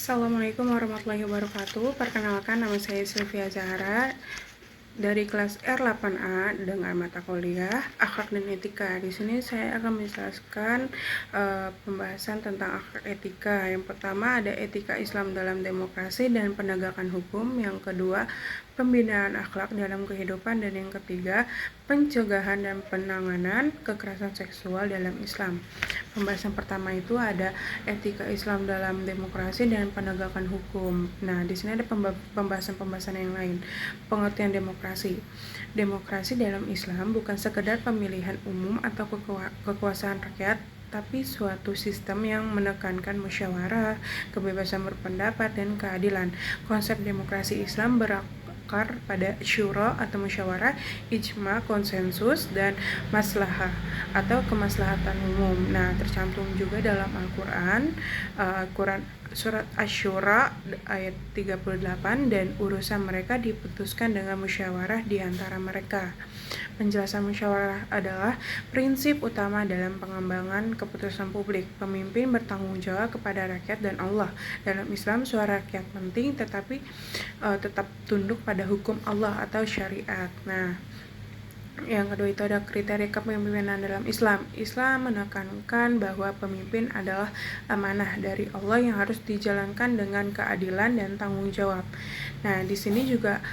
Assalamualaikum warahmatullahi wabarakatuh. Perkenalkan, nama saya Sylvia Zahra dari kelas R8A dengan mata kuliah Akhlak dan Etika. Di sini saya akan menjelaskan pembahasan tentang akhlak etika. Yang pertama ada etika Islam dalam demokrasi dan penegakan hukum. Yang kedua, pembinaan akhlak dalam kehidupan, dan yang ketiga, pencegahan dan penanganan kekerasan seksual dalam Islam. Pembahasan pertama itu ada etika Islam dalam demokrasi dan penegakan hukum. Nah, di sini ada pembahasan yang lain. Pengertian demokrasi. Demokrasi dalam Islam bukan sekedar pemilihan umum atau kekuasaan rakyat, tapi suatu sistem yang menekankan musyawarah, kebebasan berpendapat, dan keadilan. Konsep demokrasi Islam berakar pada syura atau musyawarah, ijma, konsensus, dan maslahah atau kemaslahatan umum. Nah, tercantum juga dalam Al-Quran surat Asy-Syura ayat 38, dan urusan mereka diputuskan dengan musyawarah di antara mereka. Penjelasan musyawarah adalah prinsip utama dalam pengembangan keputusan publik. Pemimpin bertanggung jawab kepada rakyat dan Allah. Dalam Islam, suara rakyat penting, tetapi tetap tunduk pada hukum Allah atau syariat. Nah, yang kedua itu ada kriteria kepemimpinan dalam Islam. Islam menekankan bahwa pemimpin adalah amanah dari Allah yang harus dijalankan dengan keadilan dan tanggung jawab. Nah, di sini juga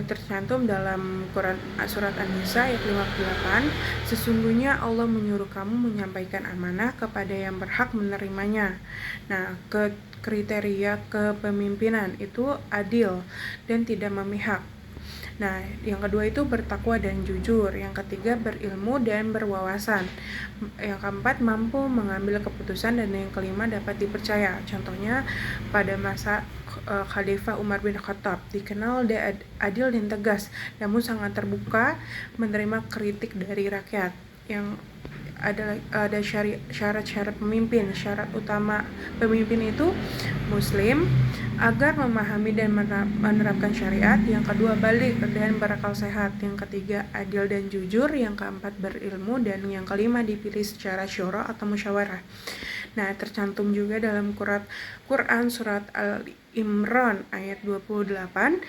tercantum dalam Quran surat An-Nisa ayat 58, sesungguhnya Allah menyuruh kamu menyampaikan amanah kepada yang berhak menerimanya. Nah, kriteria kepemimpinan itu adil dan tidak memihak. Nah, yang kedua itu bertakwa dan jujur. Yang ketiga berilmu dan berwawasan. Yang keempat mampu mengambil keputusan, dan yang kelima dapat dipercaya. Contohnya pada masa Khalifah Umar bin Khattab, dikenal adil dan tegas, namun sangat terbuka menerima kritik dari rakyat. Yang ada syarat-syarat pemimpin. Syarat utama pemimpin itu muslim, agar memahami dan menerapkan syariat. Yang kedua, balik dan berakal sehat. Yang ketiga, adil dan jujur. Yang keempat, berilmu. Dan yang kelima, dipilih secara syura atau musyawarah. Nah, tercantum juga dalam Quran surat Al-Imran ayat 28,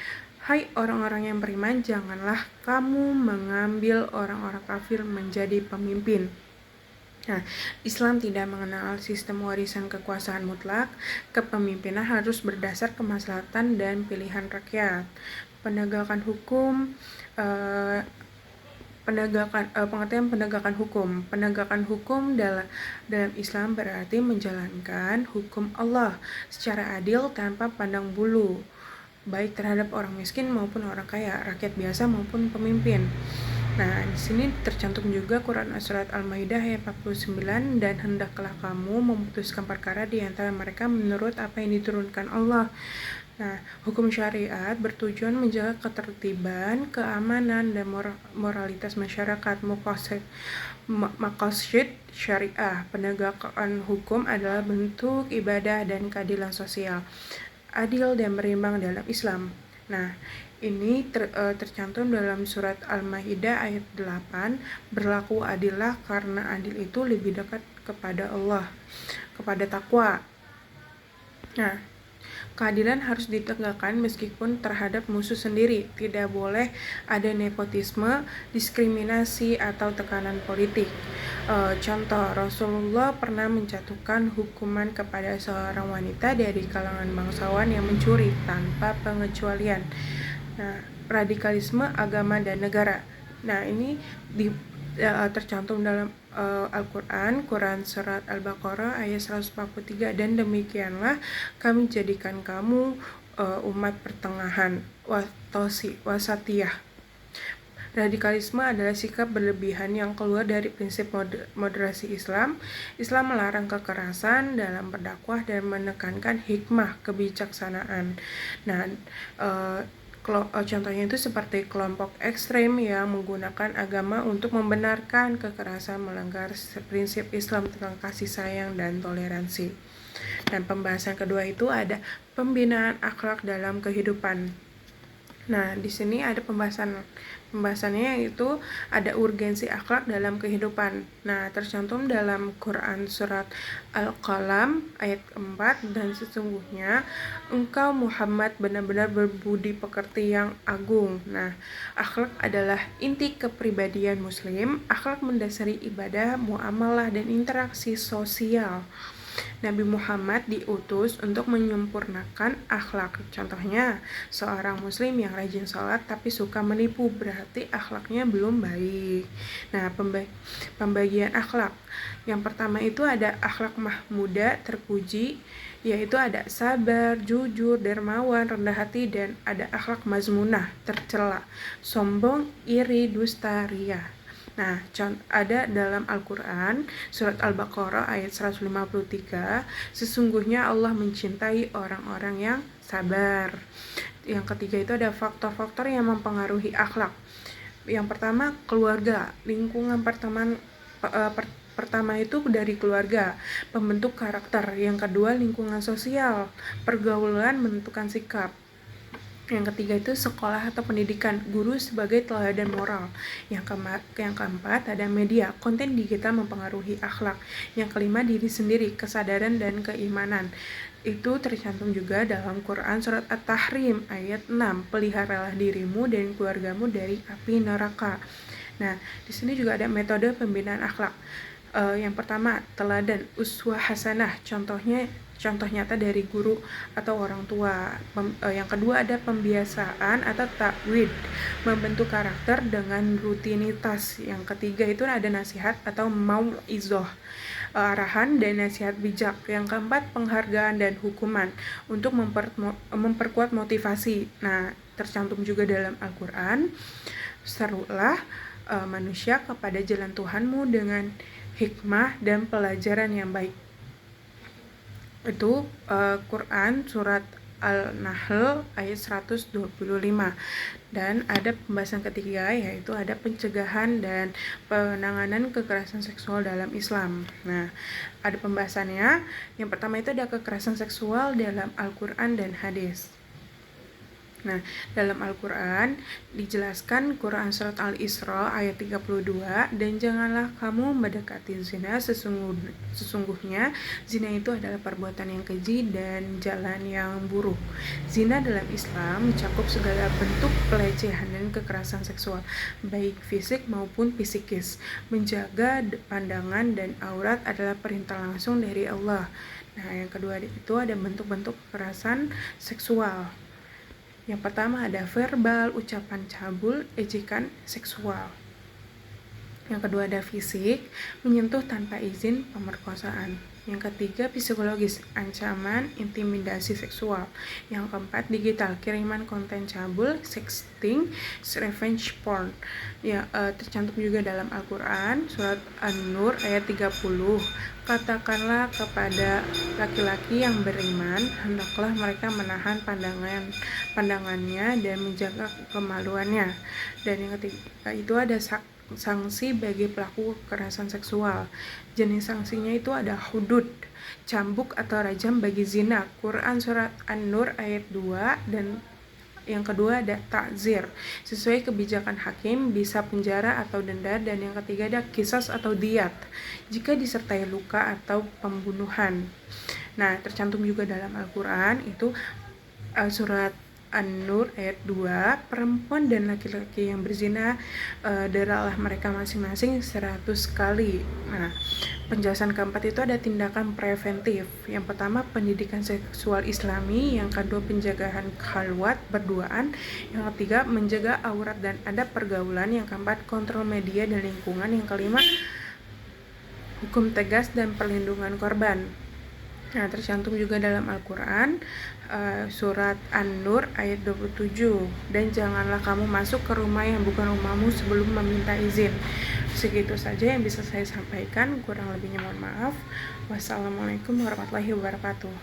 hai orang-orang yang beriman, janganlah kamu mengambil orang-orang kafir menjadi pemimpin. Nah, Islam tidak mengenal sistem warisan kekuasaan mutlak. Kepemimpinan harus berdasar kemaslahatan dan pilihan rakyat. Pengenalan hukum. Pengertian penegakan hukum. Penegakan hukum dalam Islam berarti menjalankan hukum Allah secara adil tanpa pandang bulu, baik terhadap orang miskin maupun orang kaya, rakyat biasa maupun pemimpin. Nah, di sini tercantum juga Quran surat Al-Maidah ayat 49, dan hendaklah kamu memutuskan perkara di antara mereka menurut apa yang diturunkan Allah. Nah, hukum syariat bertujuan menjaga ketertiban, keamanan, dan moralitas masyarakat. Maqasid syariah, penegakan hukum adalah bentuk ibadah dan keadilan sosial, adil dan berimbang dalam Islam. Nah, ini tercantum dalam surat Al-Maidah ayat 8, berlaku adillah karena adil itu lebih dekat kepada Allah, kepada takwa. Nah, keadilan harus ditegakkan meskipun terhadap musuh sendiri. Tidak boleh ada nepotisme, diskriminasi, atau tekanan politik. Contoh, Rasulullah pernah menjatuhkan hukuman kepada seorang wanita dari kalangan bangsawan yang mencuri tanpa pengecualian. Nah, radikalisme agama dan negara. Nah, ini tercantum dalam Quran surat Al-Baqarah ayat 143, dan demikianlah kami jadikan kamu umat pertengahan, wasatiyah. Radikalisme adalah sikap berlebihan yang keluar dari prinsip moderasi Islam. Islam melarang kekerasan dalam berdakwah dan menekankan hikmah kebijaksanaan. Nah, contohnya itu seperti kelompok ekstrem yang menggunakan agama untuk membenarkan kekerasan, melanggar prinsip Islam tentang kasih sayang dan toleransi. Dan pembahasan kedua itu ada pembinaan akhlak dalam kehidupan. Nah, di sini ada pembahasannya, yaitu ada urgensi akhlak dalam kehidupan. Nah, tercantum dalam Quran surat Al-Qalam ayat 4, dan sesungguhnya engkau Muhammad benar-benar berbudi pekerti yang agung. Nah, akhlak adalah inti kepribadian muslim. Akhlak mendasari ibadah, muamalah, dan interaksi sosial. Nabi Muhammad diutus untuk menyempurnakan akhlak. Contohnya, seorang muslim yang rajin sholat tapi suka menipu, berarti akhlaknya belum baik. Nah, pembagian akhlak. Yang pertama itu ada akhlak mahmudah, terpuji, yaitu ada sabar, jujur, dermawan, rendah hati, dan ada akhlak mazmunah, tercela, sombong, iri, dusta, ria. Nah, ada dalam Al-Quran, surat Al-Baqarah ayat 153, sesungguhnya Allah mencintai orang-orang yang sabar. Yang ketiga itu ada faktor-faktor yang mempengaruhi akhlak. Yang pertama, keluarga, lingkungan pertama itu dari keluarga, pembentuk karakter. Yang kedua, lingkungan sosial, pergaulan menentukan sikap. Yang ketiga itu sekolah atau pendidikan, guru sebagai teladan moral. Yang keempat ada media, konten digital mempengaruhi akhlak. Yang kelima, diri sendiri, kesadaran dan keimanan. Itu tercantum juga dalam Quran surat At-Tahrim ayat 6, peliharalah dirimu dan keluargamu dari api neraka. Nah, di sini juga ada metode pembinaan akhlak. Yang pertama, teladan, uswah hasanah, contoh nyata dari guru atau orang tua. Yang kedua ada pembiasaan atau takwid, membentuk karakter dengan rutinitas. Yang ketiga itu ada nasihat atau mau'izoh, arahan dan nasihat bijak. Yang keempat, penghargaan dan hukuman untuk memperkuat motivasi. Nah, tercantum juga dalam Al-Quran, serulah manusia kepada jalan Tuhanmu dengan hikmah dan pelajaran yang baik. Itu Quran surat Al-Nahl ayat 125. Dan ada pembahasan ketiga, yaitu ada pencegahan dan penanganan kekerasan seksual dalam Islam. Nah, ada pembahasannya. Yang pertama itu ada kekerasan seksual dalam Al-Quran dan hadis. Nah, dalam Al-Quran dijelaskan, Quran surat Al-Isra ayat 32, dan janganlah kamu mendekati zina, sesungguhnya zina itu adalah perbuatan yang keji dan jalan yang buruk. Zina dalam Islam mencakup segala bentuk pelecehan dan kekerasan seksual, baik fisik maupun psikis. Menjaga pandangan dan aurat adalah perintah langsung dari Allah. Nah, yang kedua itu ada bentuk-bentuk kekerasan seksual. Yang pertama ada verbal, ucapan cabul, ejekan seksual. Yang kedua ada fisik, menyentuh tanpa izin, pemerkosaan. Yang ketiga psikologis, ancaman, intimidasi seksual. Yang keempat digital, kiriman konten cabul, sexting, revenge porn. Ya, tercantum juga dalam Al-Quran surat An-Nur ayat 30. Katakanlah kepada laki-laki yang beriman, hendaklah mereka menahan pandangannya dan menjaga kemaluannya. Dan yang ketiga itu ada sanksi bagi pelaku kekerasan seksual. Jenis sanksinya itu ada hudud, cambuk atau rajam bagi zina, Quran surat An-Nur ayat 2, dan yang kedua ada takzir, sesuai kebijakan hakim bisa penjara atau denda, dan yang ketiga ada qisas atau diyat jika disertai luka atau pembunuhan. Nah, tercantum juga dalam Al-Quran itu surat An-Nur ayat 2, perempuan dan laki-laki yang berzina, deralah mereka masing-masing 100 kali. Nah, penjelasan keempat itu ada tindakan preventif. Yang pertama pendidikan seksual Islami, yang kedua penjagaan khalwat berduaan, yang ketiga menjaga aurat dan adab pergaulan, yang keempat kontrol media dan lingkungan, yang kelima hukum tegas dan perlindungan korban. Nah, tercantum juga dalam Al-Quran surat An-Nur ayat 27, dan janganlah kamu masuk ke rumah yang bukan rumahmu sebelum meminta izin. Segitu saja yang bisa saya sampaikan, kurang lebihnya mohon maaf. Wassalamualaikum warahmatullahi wabarakatuh.